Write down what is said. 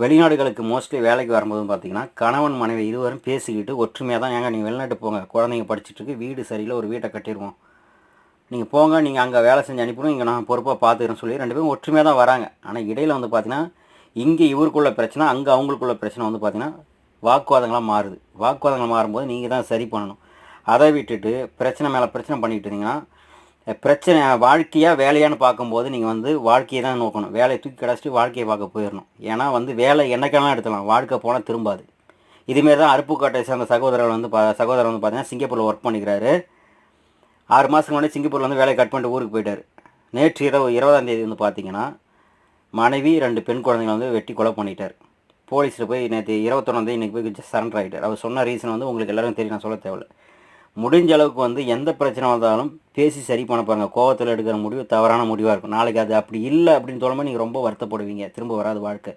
வெளிநாடுகளுக்கு மோஸ்ட்லி வேலைக்கு வரும்போது பார்த்தீங்கன்னா, கணவன் மனைவி இருவரும் பேசிக்கிட்டு ஒற்றுமையாக தான், "ஏங்க நீங்க வெளிநாட்டுக்கு போங்க. குழந்தைங்க படிச்சுட்ருக்கு. வீடு சரியில்ல. ஒரு வீட்ட கட்டிருவோம். நீங்க போங்க. நீங்க அங்க வேலை செஞ்சு அனுப்பிவிடுங்க. இங்க நான் பொறுப்பா பார்த்துக்கிறேன்னு" சொல்லி 2 பேரும் ஒற்றுமையா தான் வராங்க. ஆனா இடையில வந்து பார்த்தீங்கன்னா, இங்க இவருக்குள்ள பிரச்சனை, அங்க அவங்களுக்குள்ள பிரச்சனை வந்து பார்த்தீங்கன்னா, வாக்குவாதங்களா மாறுது. வாக்குவாதங்கள் மாறும்போது நீங்க தான் சரி பண்ணணும். அத விட்டுட்டு பிரச்சனை மேல பிரச்சனை பண்ணிட்டு இருந்தீங்கன்னா, பிரச்சனை வாழ்க்கையா, வேலையான்னு பார்க்கும்போது நீங்க வந்து வாழ்க்கைய தான் நோக்கணும். வேலைய தூக்கி கடாசிட்டு வாழ்க்கைய பார்க்க போயிரணும். ஏன்னா வந்து வேலை என்னைக்கெல்லாம் எடுத்துக்கலாம். வாழ்க்கை போனா திரும்பாது. இதுமாரி தான் அருப்புக்கோட்டையை சேர்ந்த சகோதரர் வந்து சகோதரர் வந்து பார்த்தீங்கன்னா, சிங்கப்பூர்ல ஒர்க் பண்ணிக்கிறாரு. 6 மாதத்துக்கு முன்னாடி சிங்கப்பூர்ல வந்து வேலைய கட் பண்ணிட்டு ஊருக்கு போயிட்டாரு. நேற்று இரவு 20ஆம் தேதி வந்து பார்த்தீங்கன்னா, மனைவி 2 பெண் குழந்தைங்கள வந்து வெட்டி கொலை பண்ணிட்டாரு. போலீஸ்ல போய் நேற்று 21ஆம் தேதி இன்னைக்கு போய் சரண்டர் ஆயிட்டாரு. அவர் சொன்ன ரீசன் வந்து உங்களுக்கு எல்லாருக்கும் தெரியும். நான் சொல்ல தேவையில்ல. முடிஞ்ச அளவுக்கு வந்து எந்த பிரச்சனை வந்தாலும் பேசி சரி பண்ண பாருங்க. கோவத்துல எடுக்கிற முடிவு தவறான முடிவா இருக்கும். நாளைக்கு அது அப்படி இல்ல அப்படின்னு சொல்லும்போது நீங்க ரொம்ப வருத்தப்படுவீங்க. திரும்ப வராது வாழ்க்கை.